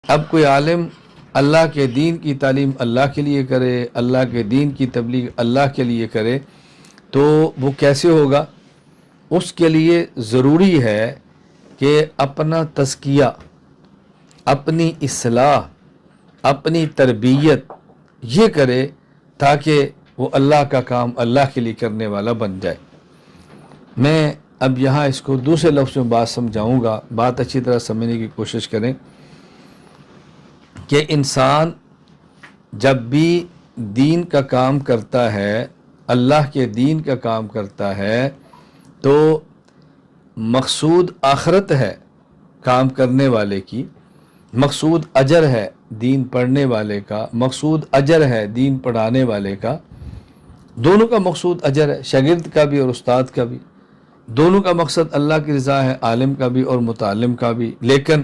اب کوئی عالم اللہ کے دین کی تعلیم اللہ کے لیے کرے، اللہ کے دین کی تبلیغ اللہ کے لیے کرے تو وہ کیسے ہوگا؟ اس کے لیے ضروری ہے کہ اپنا تزکیہ، اپنی اصلاح، اپنی تربیت یہ کرے تاکہ وہ اللہ کا کام اللہ کے لیے کرنے والا بن جائے۔ میں اب یہاں اس کو دوسرے لفظ میں بات سمجھاؤں گا، بات اچھی طرح سمجھنے کی کوشش کریں کہ انسان جب بھی دین کا کام کرتا ہے، اللہ کے دین کا کام کرتا ہے تو مقصود آخرت ہے کام کرنے والے کی، مقصود اجر ہے دین پڑھنے والے کا، مقصود اجر ہے دین پڑھانے والے کا، دونوں کا مقصود اجر ہے، شاگرد کا بھی اور استاد کا بھی، دونوں کا مقصد اللہ کی رضا ہے، عالم کا بھی اور متعلم کا بھی۔ لیکن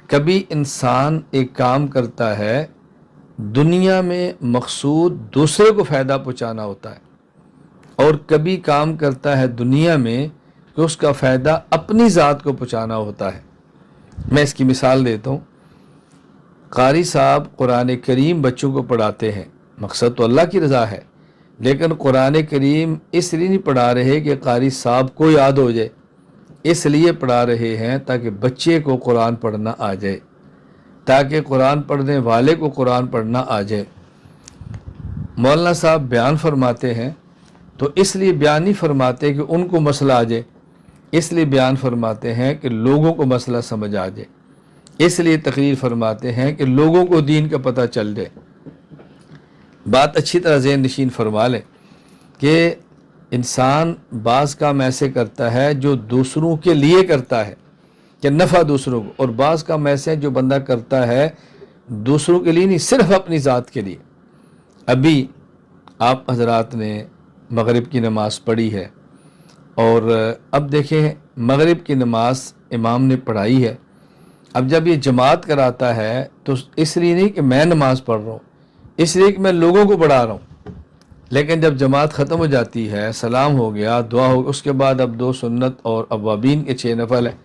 کبھی انسان ایک کام کرتا ہے دنیا میں مقصود دوسرے کو فائدہ پہنچانا ہوتا ہے، اور کبھی کام کرتا ہے دنیا میں کہ اس کا فائدہ اپنی ذات کو پہنچانا ہوتا ہے۔ میں اس کی مثال دیتا ہوں۔ قاری صاحب قرآن کریم بچوں کو پڑھاتے ہیں، مقصد تو اللہ کی رضا ہے، لیکن قرآن کریم اس لیے نہیں پڑھا رہے کہ قاری صاحب کو یاد ہو جائے، اس لیے پڑھا رہے ہیں تاکہ بچے کو قرآن پڑھنا آ جائے، تاکہ قرآن پڑھنے والے کو قرآن پڑھنا آ جائے۔ مولانا صاحب بیان فرماتے ہیں تو اس لیے بیان نہیں فرماتے کہ ان کو مسئلہ آ جائے، اس لیے بیان فرماتے ہیں کہ لوگوں کو مسئلہ سمجھ آ جائے، اس لیے تقریر فرماتے ہیں کہ لوگوں کو دین کا پتہ چل جائے۔ بات اچھی طرح ذہن نشین فرما لیں کہ انسان بعض کام ایسے کرتا ہے جو دوسروں کے لیے کرتا ہے کہ نفع دوسروں کو، اور بعض کام ایسے جو بندہ کرتا ہے دوسروں کے لیے نہیں، صرف اپنی ذات کے لیے۔ ابھی آپ حضرات نے مغرب کی نماز پڑھی ہے، اور اب دیکھیں مغرب کی نماز امام نے پڑھائی ہے، اب جب یہ جماعت کراتا ہے تو اس لیے نہیں کہ میں نماز پڑھ رہا ہوں، اس لیے کہ میں لوگوں کو پڑھا رہا ہوں۔ لیکن جب جماعت ختم ہو جاتی ہے، سلام ہو گیا، دعا ہو گیا، اس کے بعد اب 2 سنت اور اوابین کے 6 نفل ہیں۔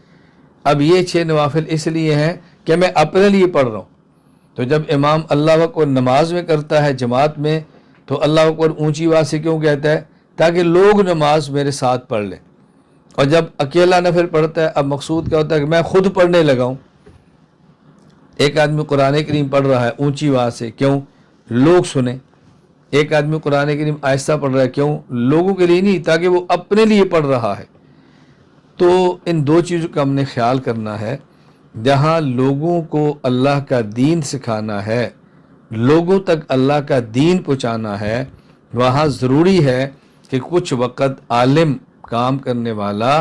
اب یہ 6 نوافل اس لیے ہیں کہ میں اپنے لیے پڑھ رہا ہوں۔ تو جب امام اللہ اکبر نماز میں کرتا ہے جماعت میں تو اللہ اکبر اونچی آواز سے کیوں کہتا ہے؟ تاکہ لوگ نماز میرے ساتھ پڑھ لیں۔ اور جب اکیلا نفل پڑھتا ہے اب مقصود کیا ہوتا ہے کہ میں خود پڑھنے لگا ہوں۔ ایک آدمی قرآن کریم پڑھ رہا ہے اونچی آواز سے، کیوں؟ لوگ سنیں۔ ایک آدمی قرآن کریم آہستہ پڑھ رہا ہے، کیوں؟ لوگوں کے لیے نہیں، تاکہ وہ اپنے لیے پڑھ رہا ہے۔ تو ان 2 چیزوں کا ہم نے خیال کرنا ہے۔ جہاں لوگوں کو اللہ کا دین سکھانا ہے، لوگوں تک اللہ کا دین پہنچانا ہے، وہاں ضروری ہے کہ کچھ وقت عالم کام کرنے والا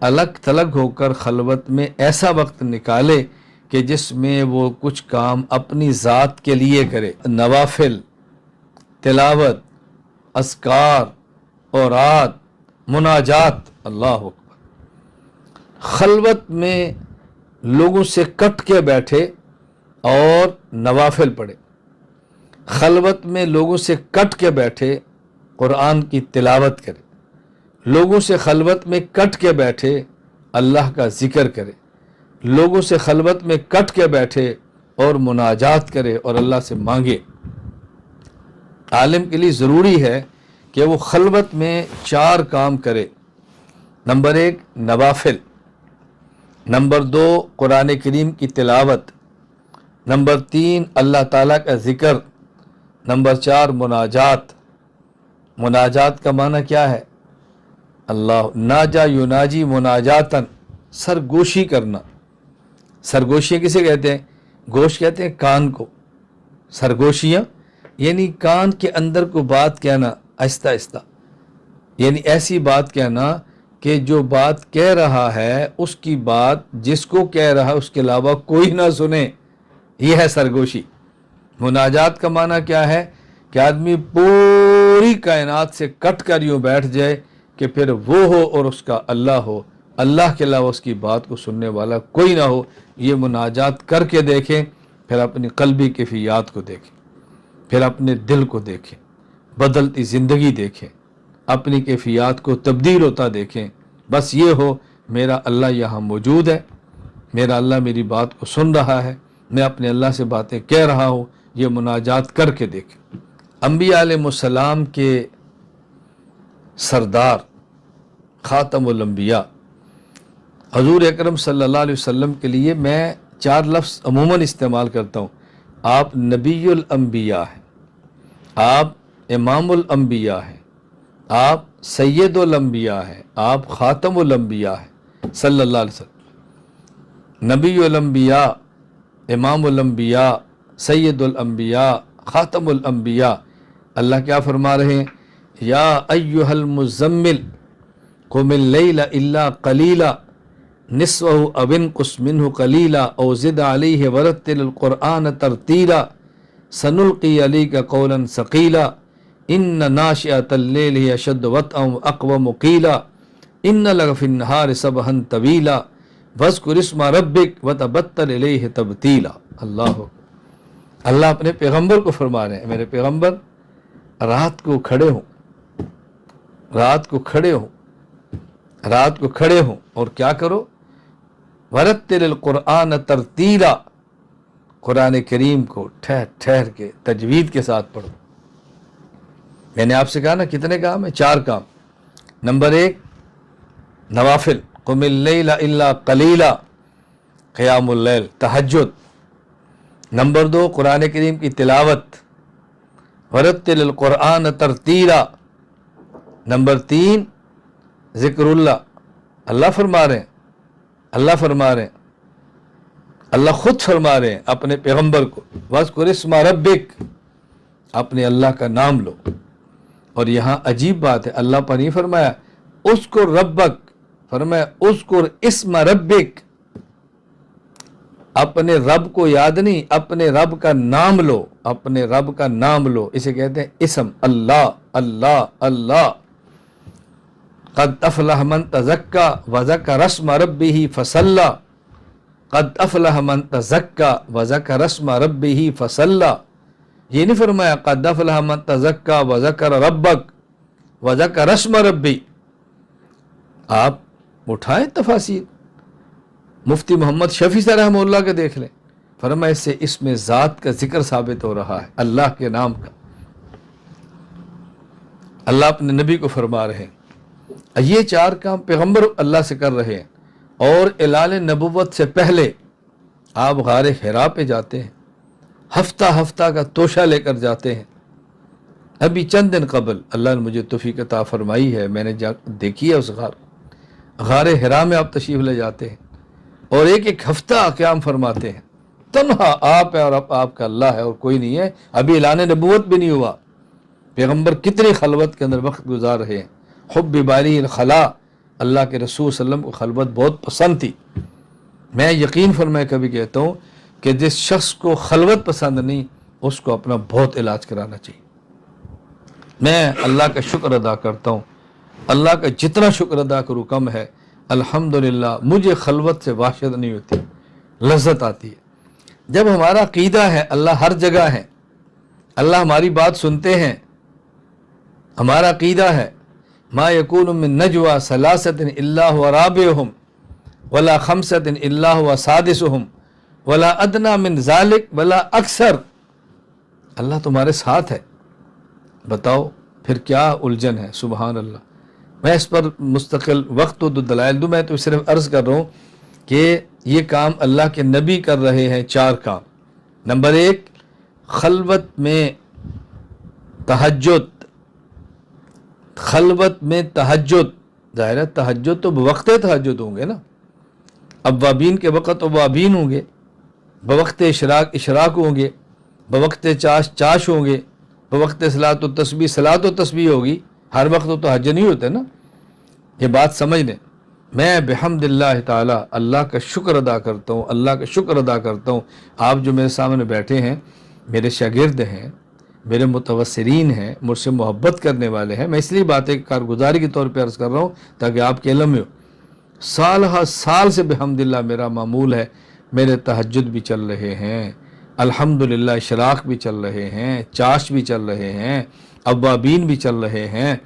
الگ تھلگ ہو کر خلوت میں ایسا وقت نکالے کہ جس میں وہ کچھ کام اپنی ذات کے لیے کرے، نوافل، تلاوت، اذکار، اوراد، مناجات، اللہ اکبر۔ خلوت میں لوگوں سے کٹ کے بیٹھے اور نوافل پڑھے، خلوت میں لوگوں سے کٹ کے بیٹھے قرآن کی تلاوت کرے، لوگوں سے خلوت میں کٹ کے بیٹھے اللہ کا ذکر کرے، لوگوں سے خلوت میں کٹ کے بیٹھے اور مناجات کرے اور اللہ سے مانگے۔ عالم کے لیے ضروری ہے کہ وہ خلوت میں 4 کام کرے۔ نمبر 1 نوافل، نمبر 2 قرآن کریم کی تلاوت، نمبر 3 اللہ تعالیٰ کا ذکر، نمبر 4 مناجات۔ مناجات کا معنی کیا ہے؟ اللہ ناجا یناجی مناجاتن، سرگوشی کرنا۔ سرگوشیاں کسے کہتے ہیں؟ گوش کہتے ہیں کان کو، سرگوشیاں یعنی کان کے اندر کو بات کہنا آہستہ آہستہ، یعنی ایسی بات کہنا کہ جو بات کہہ رہا ہے اس کی بات جس کو کہہ رہا ہے اس کے علاوہ کوئی نہ سنے، یہ ہے سرگوشی۔ مناجات کا معنی کیا ہے؟ کہ آدمی پوری کائنات سے کٹ کر یوں بیٹھ جائے کہ پھر وہ ہو اور اس کا اللہ ہو، اللہ کے علاوہ اس کی بات کو سننے والا کوئی نہ ہو۔ یہ مناجات کر کے دیکھیں، پھر اپنی قلبی کیفیات کو دیکھیں، پھر اپنے دل کو دیکھیں، بدلتی زندگی دیکھیں، اپنی کیفیات کو تبدیل ہوتا دیکھیں۔ بس یہ ہو میرا اللہ یہاں موجود ہے، میرا اللہ میری بات کو سن رہا ہے، میں اپنے اللہ سے باتیں کہہ رہا ہوں، یہ مناجات کر کے دیکھیں۔ انبیاء علیہ السلام کے سردار خاتم الانبیاء حضور اکرم صلی اللہ علیہ وسلم کے لیے میں 4 لفظ عموماً استعمال کرتا ہوں۔ آپ نبی الانبیاء ہیں، آپ امام الانبیاء ہیں، آپ سید الانبیاء ہیں، آپ خاتم الانبیاء ہیں صلی اللہ علیہ وسلم۔ نبی الانبیاء، امام الانبیاء، سید الانبیاء، خاتم الانبیاء۔ اللہ کیا فرما رہے ہیں؟ یا ایہا المزمل قم اللیل الا قلیلا نصفہ او انقص منہ قلیلا او زد علیہ ورتل القرآن ترتیلا سنلقی علیک قولا ثقیلا ان ناشئۃ اللیل ہی اشد وطئا واقوم قیلا ان لک فی النہار سبحا طویلا واذکر اسم ربک وتبتل الیہ تبتیلا۔ اللہ اپنے پیغمبر کو فرما رہے ہیں، میرے پیغمبر رات کو کھڑے ہوں، رات کو کھڑے ہوں اور کیا کرو؟ ورتل القرآن ترتیلا، قرآن کریم کو ٹھہر کے تجوید کے ساتھ پڑھو۔ میں نے آپ سے کہا نا کتنے کام ہیں؟ 4 کام۔ نمبر 1 نوافل، قم اللیل الا قلیلا، قیام اللیل، تہجد۔ نمبر 2 قرآن کریم کی تلاوت، ورتل القرآن ترتیلا۔ نمبر 3 ذکر اللہ۔ اللہ فرما رہے ہیں، اللہ خود فرما رہے ہیں اپنے پیغمبر کو، واذکر اسم ربک، اپنے اللہ کا نام لو۔ اور یہاں عجیب بات ہے، اللہ پر نہیں فرمایا اذکر ربک، فرمایا اذکر اسم ربک، اپنے رب کو یاد نہیں، اپنے رب کا نام لو، اپنے رب کا نام لو۔ اسے کہتے ہیں اسم، اللہ اللہ اللہ۔ قد افلح من تزکا وذکر اسم ربہ فصلی، قد افلح من تزکا وذکر اسم ربہ فصلی۔ یہ نہیں فرمایا قد افلح من تزکا وذکر ربک وذکر اسم ربی۔ آپ اٹھائیں تفاسیر، مفتی محمد شفیع صاحب رحمہ اللہ کے دیکھ لیں، فرمایا اس سے اسم ذات کا ذکر ثابت ہو رہا ہے، اللہ کے نام کا۔ اللہ اپنے نبی کو فرما رہے ہیں۔ یہ 4 کام پیغمبر اللہ سے کر رہے ہیں، اور اعلان نبوت سے پہلے آپ غار حرا پہ جاتے ہیں، ہفتہ کا توشہ لے کر جاتے ہیں۔ ابھی چند دن قبل اللہ نے مجھے توفیق عطا فرمائی ہے، میں نے دیکھی ہے اس غار حرا میں آپ تشریف لے جاتے ہیں اور ایک ہفتہ قیام فرماتے ہیں۔ تنہا آپ ہے اور آپ کا اللہ ہے اور کوئی نہیں ہے۔ ابھی اعلان نبوت بھی نہیں ہوا، پیغمبر کتنی خلوت کے اندر وقت گزار رہے ہیں۔ حب باری الخلا، اللہ کے رسول صلی اللہ علیہ وسلم کو خلوت بہت پسند تھی۔ میں یقین فرمائے کبھی کہتا ہوں کہ جس شخص کو خلوت پسند نہیں، اس کو اپنا بہت علاج کرانا چاہیے۔ میں اللہ کا شکر ادا کرتا ہوں، اللہ کا جتنا شکر ادا کروں کم ہے۔ الحمدللہ مجھے خلوت سے وحشت نہیں ہوتی، لذت آتی ہے۔ جب ہمارا عقیدہ ہے اللہ ہر جگہ ہے، اللہ ہماری بات سنتے ہیں، ہمارا عقیدہ ہے ما یکون من نجوى ثلاثة الا هو رابعهم ولا خمسة الا هو سادسهم ولا ادنى من ذلك ولا اکثر۔ اللہ تمہارے ساتھ ہے، بتاؤ پھر کیا الجھن ہے؟ سبحان اللہ۔ میں اس پر مستقل وقت و دلائل دوں، میں تو صرف عرض کر رہا ہوں کہ یہ کام اللہ کے نبی کر رہے ہیں۔ 4 کام۔ نمبر 1 خلوت میں تہجد، خلوت میں تہجد، ظاہر ہے تہجد تو بوقت تہجد ہوں گے نا، اوابین کے وقت اوابین ہوں گے، بوقت اشراق اشراق ہوں گے، بوقت چاش چاش ہوں گے، بوقت صلاۃ و تسبیح صلاۃ و تسبیح ہوگی۔ ہر وقت تو حج نہیں ہوتے نا، یہ بات سمجھ لیں۔ میں بحمد اللہ تعالی اللہ کا شکر ادا کرتا ہوں، اللہ کا شکر ادا کرتا ہوں۔ آپ جو میرے سامنے بیٹھے ہیں میرے شاگرد ہیں، میرے متوسرین ہیں، مجھ سے محبت کرنے والے ہیں۔ میں اس لیے باتیں کارگزاری کے طور پہ عرض کر رہا ہوں تاکہ آپ کے علم میں ہو۔ سال ہر سال سے بحمدللہ میرا معمول ہے، میرے تہجد بھی چل رہے ہیں، الحمدللہ اشراق بھی چل رہے ہیں، چاش بھی چل رہے ہیں، اوابین بھی چل رہے ہیں،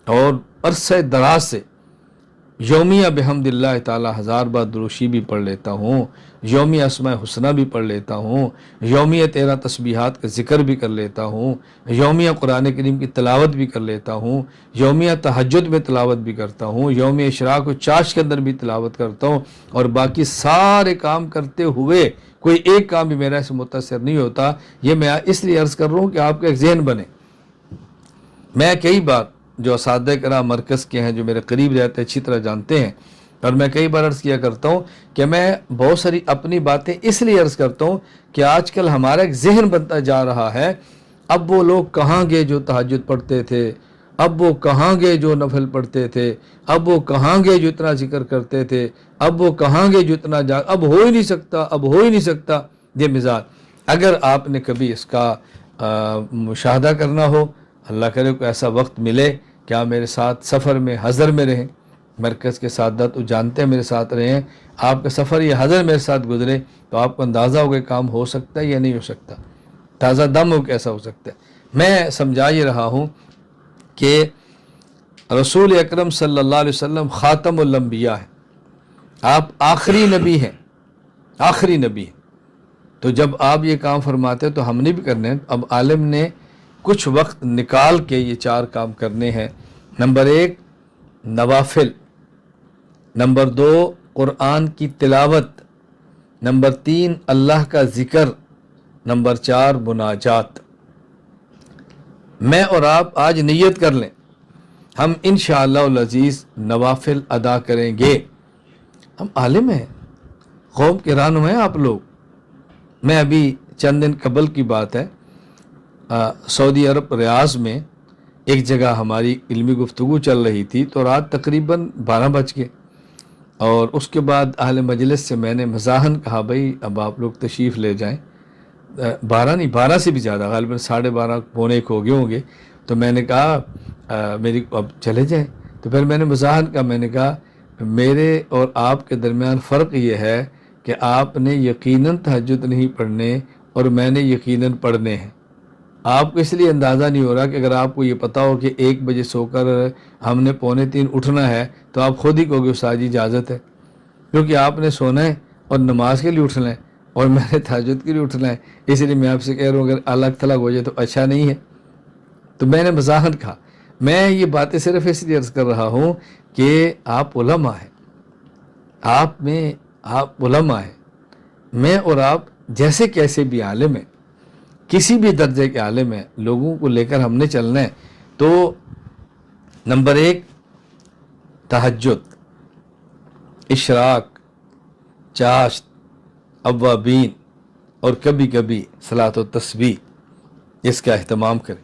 اور عرصہ دراز سے یومیہ بحمدللہ تعالی 1000 بار دروشی بھی پڑھ لیتا ہوں، یومیہ اسماء حسنہ بھی پڑھ لیتا ہوں، یومیہ 13 تسبیحات کا ذکر بھی کر لیتا ہوں، یومیہ قرآن کریم کی تلاوت بھی کر لیتا ہوں، یومیہ تہجد میں تلاوت بھی کرتا ہوں، یوم اشراق و چاشت کے اندر بھی تلاوت کرتا ہوں، اور باقی سارے کام کرتے ہوئے کوئی ایک کام بھی میرا سے متاثر نہیں ہوتا۔ یہ میں اس لیے عرض کر رہا ہوں کہ آپ کا ایک ذہن بنے۔ میں کئی بار جو اساتذہ کرام مرکز کے ہیں، جو میرے قریب رہتے ہیں، اچھی طرح جانتے ہیں، اور میں کئی بار عرض کیا کرتا ہوں کہ میں بہت ساری اپنی باتیں اس لیے عرض کرتا ہوں کہ آج کل ہمارا ایک ذہن بنتا جا رہا ہے، اب وہ لوگ کہاں گئے جو تہجد پڑھتے تھے، اب وہ کہاں گئے جو نفل پڑھتے تھے، اب وہ کہاں گئے جو اتنا ذکر کرتے تھے، اب وہ کہاں گئے جو اتنا اب ہو ہی نہیں سکتا، اب ہو ہی نہیں سکتا۔ یہ مزاج اگر آپ نے کبھی اس کا مشاہدہ کرنا ہو، اللہ کرے کو ایسا وقت ملے کہ آپ میرے ساتھ سفر میں حضر میں رہیں، مرکز کے ساتھ تو جانتے ہیں میرے ساتھ رہے ہیں، آپ کا سفر یہ حضر میرے ساتھ گزرے تو آپ کو اندازہ ہو کہ کام ہو سکتا ہے یا نہیں ہو سکتا، تازہ دم ہو کیسا ہو سکتا ہے۔ میں سمجھا یہ رہا ہوں کہ رسول اکرم صلی اللہ علیہ وسلم خاتم الانبیاء ہیں، آپ آخری نبی ہیں، آخری نبی ہیں۔ تو جب آپ یہ کام فرماتے تو ہم نے بھی کرنے ہیں۔ اب عالم نے کچھ وقت نکال کے یہ 4 کام کرنے ہیں۔ نمبر 1 نوافل، نمبر 2 قرآن کی تلاوت، نمبر 3 اللہ کا ذکر، نمبر 4 مناجات۔ میں اور آپ آج نیت کر لیں، ہم انشاءاللہ العزیز نوافل ادا کریں گے۔ ہم عالم ہیں، قوم کے رہنما ہیں آپ لوگ۔ میں ابھی چند دن قبل کی بات ہے، سعودی عرب ریاض میں ایک جگہ ہماری علمی گفتگو چل رہی تھی، تو رات تقریباً 12 بج گئے، اور اس کے بعد اہل مجلس سے میں نے مزاحاً کہا بھائی اب آپ لوگ تشریف لے جائیں۔ 12 نہیں، 12 سے بھی زیادہ، غالباً 12:30 پونے 1 ہو گئے ہوں گے۔ تو میں نے کہا میری اب چلے جائیں۔ تو پھر میں نے مزاحاً کہا، میں نے کہا میرے اور آپ کے درمیان فرق یہ ہے کہ آپ نے یقیناً تہجد نہیں پڑھنے اور میں نے یقیناً پڑھنے ہیں۔ آپ کو اس لیے اندازہ نہیں ہو رہا کہ اگر آپ کو یہ پتا ہو کہ 1 بجے سو کر ہم نے 2:45 اٹھنا ہے تو آپ خود ہی کہو گے استاد جی اجازت ہے، کیونکہ آپ نے سونا ہے اور نماز کے لیے اٹھنا ہے اور میں نے تہجد کے لیے اٹھنا ہے۔ اس لیے میں آپ سے کہہ رہا ہوں اگر الگ تھلگ ہو جائے تو اچھا نہیں ہے۔ تو میں نے مزاحن کہا، میں یہ باتیں صرف اس لیے عرض کر رہا ہوں کہ آپ علماء ہیں، آپ علماء ہیں، میں اور آپ جیسے کیسے بھی عالم ہیں، کسی بھی درجے کے عالم ہیں، لوگوں کو لے کر ہم نے چلنا ہے۔ تو نمبر 1 تہجد، اشراق، چاشت، اوابین، اور کبھی کبھی صلاۃ و تسبیح، اس کا اہتمام کریں۔